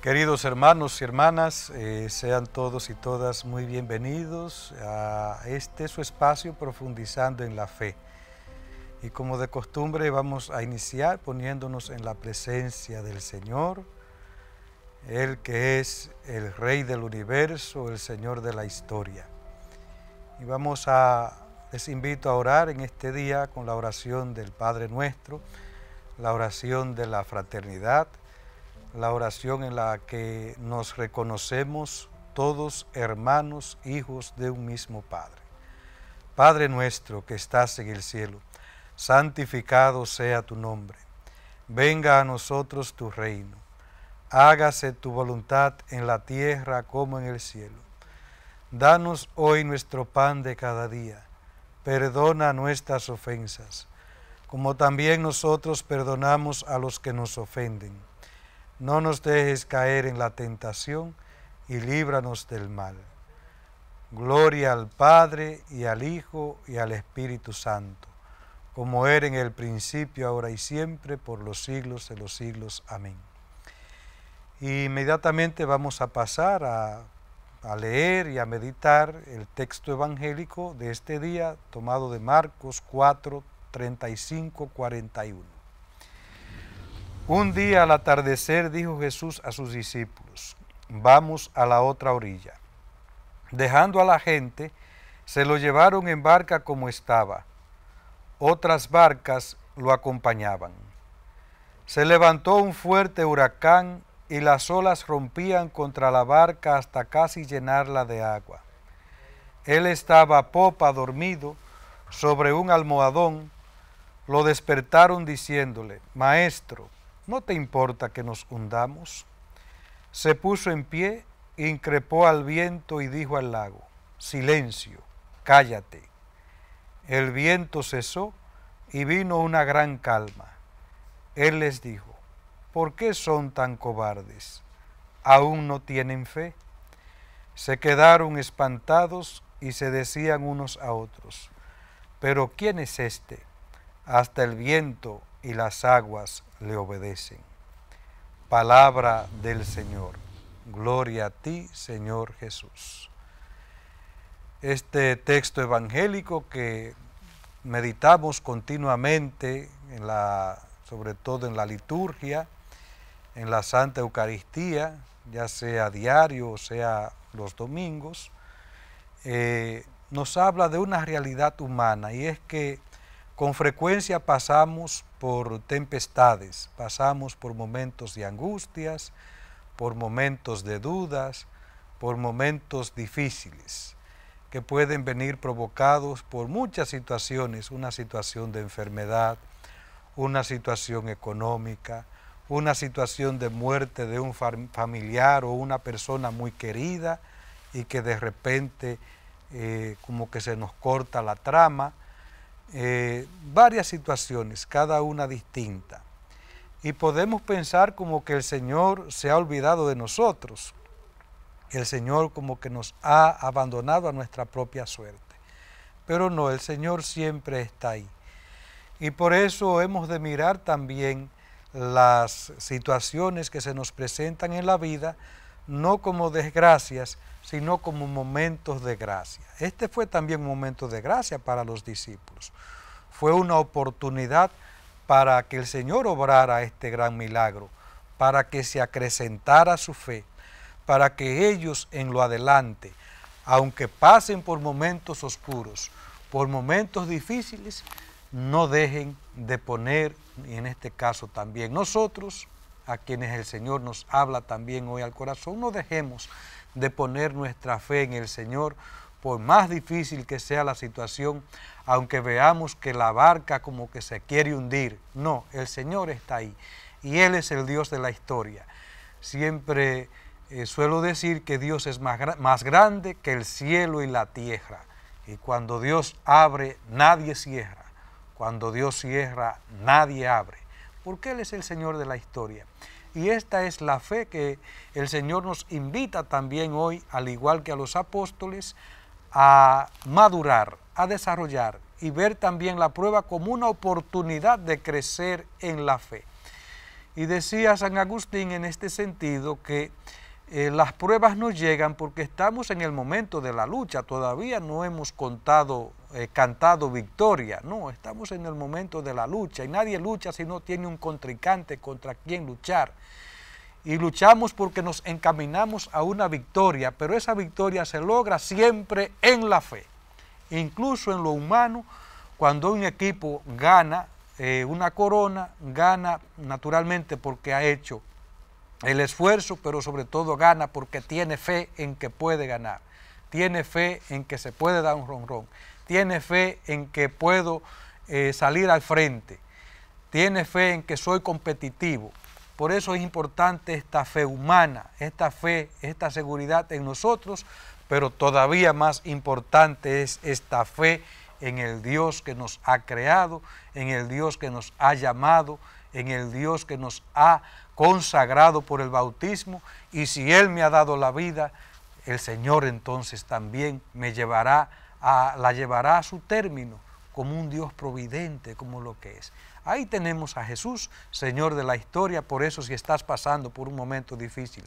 Queridos hermanos y hermanas, sean todos y todas muy bienvenidos a este su espacio Profundizando en la Fe. Y como de costumbre vamos a iniciar poniéndonos en la presencia del Señor, Él que es el Rey del universo, el Señor de la historia. Y les invito a orar en este día con la oración del Padre Nuestro, la oración de la fraternidad, la oración en la que nos reconocemos todos hermanos, hijos de un mismo Padre. Padre nuestro que estás en el cielo, santificado sea tu nombre. Venga a nosotros tu reino. Hágase tu voluntad en la tierra como en el cielo. Danos hoy nuestro pan de cada día. Perdona nuestras ofensas, como también nosotros perdonamos a los que nos ofenden. No nos dejes caer en la tentación y líbranos del mal. Gloria al Padre y al Hijo y al Espíritu Santo, como era en el principio, ahora y siempre, por los siglos de los siglos. Amén. Y inmediatamente vamos a pasar a leer y a meditar el texto evangélico de este día, tomado de Marcos 4, 35, 41. Un día al atardecer dijo Jesús a sus discípulos: vamos a la otra orilla. Dejando a la gente, se lo llevaron en barca como estaba. Otras barcas lo acompañaban. Se levantó un fuerte huracán y las olas rompían contra la barca hasta casi llenarla de agua. Él estaba a popa dormido sobre un almohadón. Lo despertaron diciéndole: Maestro, ¿no te importa que nos hundamos? Se puso en pie, increpó al viento y dijo al lago: Silencio, cállate. El viento cesó y vino una gran calma. Él les dijo: ¿por qué son tan cobardes? ¿Aún no tienen fe? Se quedaron espantados y se decían unos a otros: ¿pero quién es este? Hasta el viento y las aguas le obedecen. Palabra del Señor. Gloria a ti, Señor Jesús. Este texto evangélico que meditamos continuamente, sobre todo en la liturgia, en la Santa Eucaristía, ya sea diario o sea los domingos, nos habla de una realidad humana, y es que con frecuencia pasamos por tempestades, pasamos por momentos de angustias, por momentos de dudas, por momentos difíciles, que pueden venir provocados por muchas situaciones: una situación de enfermedad, una situación económica, una situación de muerte de un familiar o una persona muy querida, y que de repente como que se nos corta la trama. Varias situaciones, cada una distinta, y podemos pensar como que el Señor se ha olvidado de nosotros, el Señor como que nos ha abandonado a nuestra propia suerte, pero no, el Señor siempre está ahí, y por eso hemos de mirar también las situaciones que se nos presentan en la vida, no como desgracias, sino como momentos de gracia. Este fue también un momento de gracia para los discípulos. Fue una oportunidad para que el Señor obrara este gran milagro, para que se acrecentara su fe, para que ellos en lo adelante, aunque pasen por momentos oscuros, por momentos difíciles, no dejen de poner, y en este caso también nosotros, a quienes el Señor nos habla también hoy al corazón, no dejemos de poner nuestra fe en el Señor, por más difícil que sea la situación, aunque veamos que la barca como que se quiere hundir. No, el Señor está ahí, y Él es el Dios de la historia. Siempre suelo decir que Dios es más grande que el cielo y la tierra, y cuando Dios abre, nadie cierra. Cuando Dios cierra, nadie abre, porque Él es el Señor de la historia. Y esta es la fe que el Señor nos invita también hoy, al igual que a los apóstoles, a madurar, a desarrollar y ver también la prueba como una oportunidad de crecer en la fe. Y decía San Agustín en este sentido que las pruebas nos llegan porque estamos en el momento de la lucha, todavía no hemos cantado victoria, no, estamos en el momento de la lucha y nadie lucha si no tiene un contrincante contra quien luchar. Y luchamos porque nos encaminamos a una victoria, pero esa victoria se logra siempre en la fe. Incluso en lo humano, cuando un equipo gana una corona, gana naturalmente porque ha hecho el esfuerzo, pero sobre todo gana porque tiene fe en que puede ganar, tiene fe en que se puede dar un jonrón, tiene fe en que puedo salir al frente, tiene fe en que soy competitivo. Por eso es importante esta fe humana, esta fe, esta seguridad en nosotros, pero todavía más importante es esta fe en el Dios que nos ha creado, en el Dios que nos ha llamado, en el Dios que nos ha consagrado por el bautismo, y si Él me ha dado la vida, el Señor entonces también la llevará a su término como un Dios providente, como lo que es. Ahí tenemos a Jesús, Señor de la historia. Por eso, si estás pasando por un momento difícil,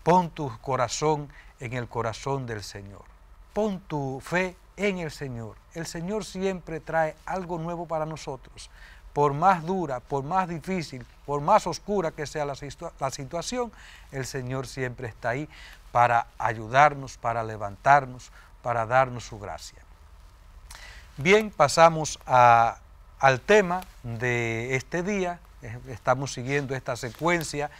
pon tu corazón en el corazón del Señor, pon tu fe en el Señor. El Señor siempre trae algo nuevo para nosotros. Por más dura, por más difícil, por más oscura que sea la situación, el Señor siempre está ahí para ayudarnos, para levantarnos, para darnos su gracia. Bien, pasamos al tema de este día. Estamos siguiendo esta secuencia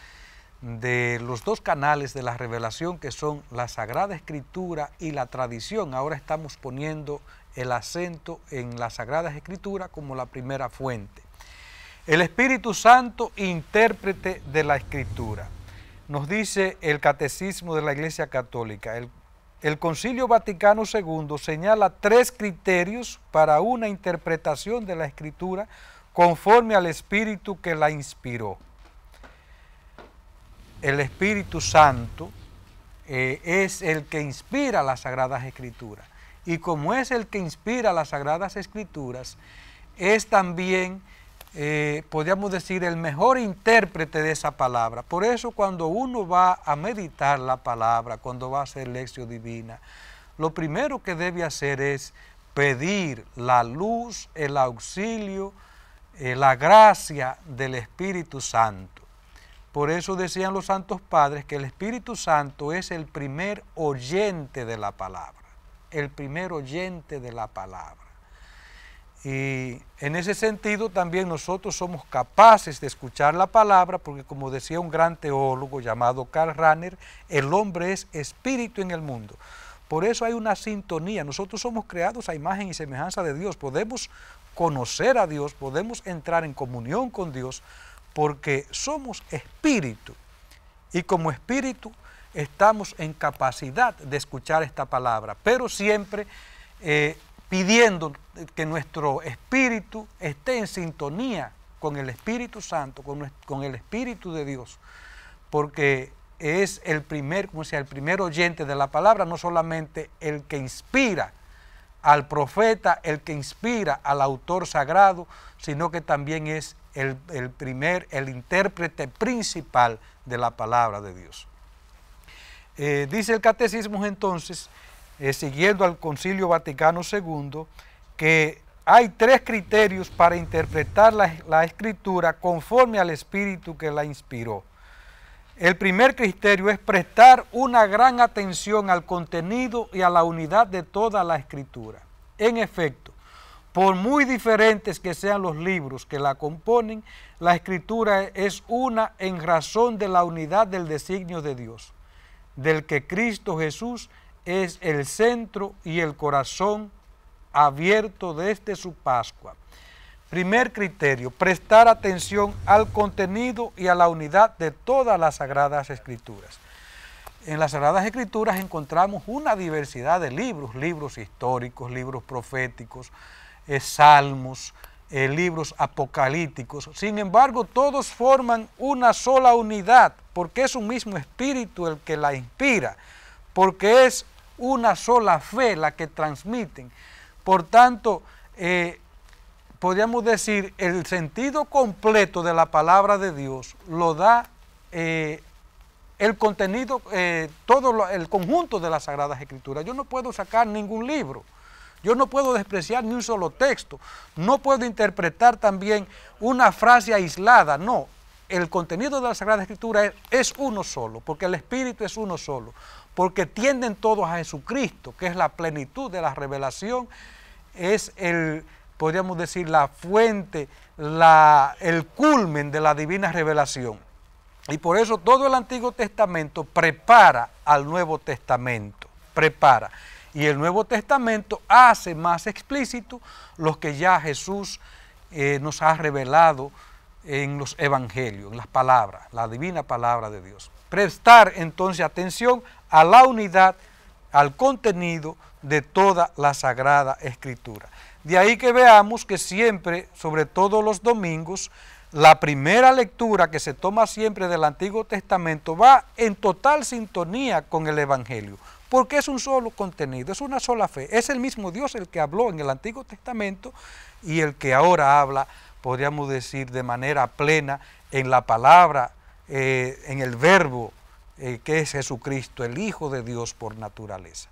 de los dos canales de la revelación, que son la Sagrada Escritura y la tradición. Ahora estamos poniendo el acento en la Sagrada Escritura como la primera fuente. El Espíritu Santo, intérprete de la Escritura. Nos dice el Catecismo de la Iglesia Católica, el Concilio Vaticano II señala 3 criterios para una interpretación de la Escritura conforme al Espíritu que la inspiró. El Espíritu Santo es el que inspira las Sagradas Escrituras. Y como es el que inspira las Sagradas Escrituras, es también, podríamos decir, el mejor intérprete de esa palabra. Por eso, cuando uno va a meditar la palabra, cuando va a hacer lección divina, lo primero que debe hacer es pedir la luz, el auxilio, la gracia del Espíritu Santo. Por eso decían los santos padres que el Espíritu Santo es el primer oyente de la palabra, el primer oyente de la palabra. Y en ese sentido también nosotros somos capaces de escuchar la palabra, porque como decía un gran teólogo llamado Karl Rahner, el hombre es espíritu en el mundo. Por eso hay una sintonía. Nosotros somos creados a imagen y semejanza de Dios. Podemos conocer a Dios, podemos entrar en comunión con Dios, porque somos espíritu. Y como espíritu estamos en capacidad de escuchar esta palabra, pero siempre pidiendo que nuestro espíritu esté en sintonía con el Espíritu Santo, con el Espíritu de Dios, porque es el primer oyente de la palabra, no solamente el que inspira al profeta, el que inspira al autor sagrado, sino que también es el intérprete principal de la palabra de Dios. Dice el Catecismo entonces, siguiendo al Concilio Vaticano II, que hay 3 criterios para interpretar la Escritura conforme al Espíritu que la inspiró. El primer criterio es prestar una gran atención al contenido y a la unidad de toda la Escritura. En efecto, por muy diferentes que sean los libros que la componen, la Escritura es una en razón de la unidad del designio de Dios, del que Cristo Jesús es el centro y el corazón abierto desde su Pascua. Primer criterio, prestar atención al contenido y a la unidad de todas las Sagradas Escrituras. En las Sagradas Escrituras encontramos una diversidad de libros, libros históricos, libros proféticos, salmos, libros apocalípticos. Sin embargo, todos forman una sola unidad, porque es un mismo espíritu el que la inspira, porque es una sola fe la que transmiten. Por tanto, podríamos decir, el sentido completo de la palabra de Dios lo da el contenido, el conjunto de las Sagradas Escrituras. Yo no puedo sacar ningún libro, yo no puedo despreciar ni un solo texto, no puedo interpretar también una frase aislada, no. El contenido de la Sagrada Escritura es uno solo, porque el Espíritu es uno solo, porque tienden todos a Jesucristo, que es la plenitud de la revelación, es podríamos decir, la fuente, el culmen de la divina revelación. Y por eso todo el Antiguo Testamento prepara al Nuevo Testamento, prepara. Y el Nuevo Testamento hace más explícito lo que ya Jesús nos ha revelado en los evangelios, en las palabras, la divina palabra de Dios. Prestar entonces atención a la unidad, al contenido de toda la Sagrada Escritura. De ahí que veamos que siempre, sobre todo los domingos, la primera lectura que se toma siempre del Antiguo Testamento va en total sintonía con el Evangelio, porque es un solo contenido, es una sola fe. Es el mismo Dios el que habló en el Antiguo Testamento y el que ahora habla, podríamos decir, de manera plena en la palabra, en el verbo que es Jesucristo, el Hijo de Dios por naturaleza.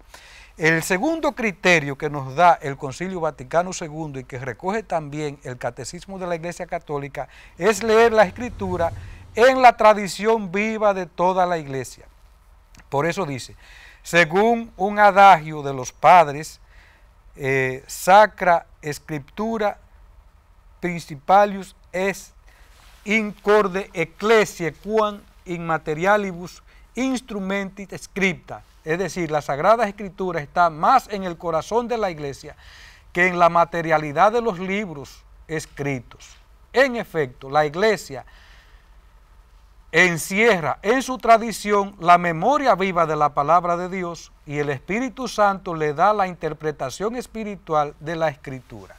El segundo criterio que nos da el Concilio Vaticano II y que recoge también el Catecismo de la Iglesia Católica es leer la Escritura en la tradición viva de toda la Iglesia. Por eso dice, según un adagio de los padres, Sacra Scriptura Principalius est in corde ecclesiae quam in materialibus instrumentis scripta. Es decir, la Sagrada Escritura está más en el corazón de la Iglesia que en la materialidad de los libros escritos. En efecto, la Iglesia encierra en su tradición la memoria viva de la palabra de Dios y el Espíritu Santo le da la interpretación espiritual de la Escritura.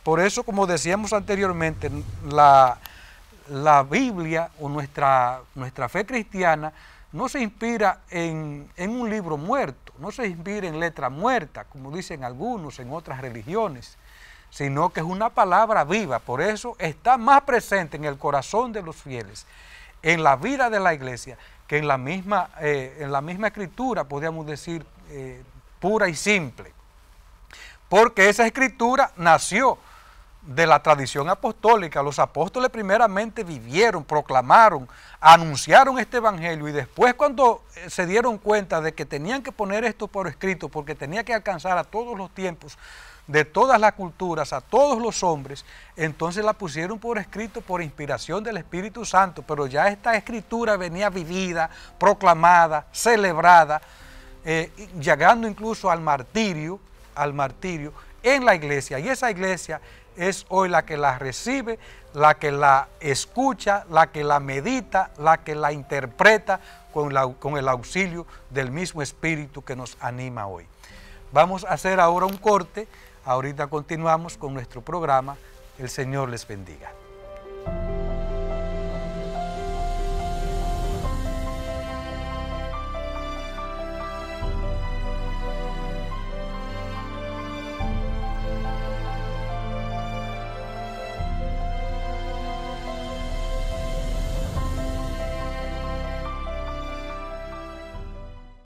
Por eso, como decíamos anteriormente, la Biblia o nuestra fe cristiana no se inspira en un libro muerto, no se inspira en letra muerta, como dicen algunos en otras religiones, sino que es una palabra viva. Por eso está más presente en el corazón de los fieles, en la vida de la Iglesia, que en la misma Escritura, podríamos decir, pura y simple. Porque esa Escritura nació de la tradición apostólica. Los apóstoles primeramente vivieron, proclamaron, anunciaron este evangelio y después cuando se dieron cuenta de que tenían que poner esto por escrito porque tenía que alcanzar a todos los tiempos, de todas las culturas, a todos los hombres, entonces la pusieron por escrito por inspiración del Espíritu Santo, pero ya esta escritura venía vivida, proclamada, celebrada, llegando incluso al martirio en la iglesia, y esa iglesia es hoy la que la recibe, la que la escucha, la que la medita, la que la interpreta con el auxilio del mismo Espíritu que nos anima hoy. Vamos a hacer ahora un corte, ahorita continuamos con nuestro programa. El Señor les bendiga.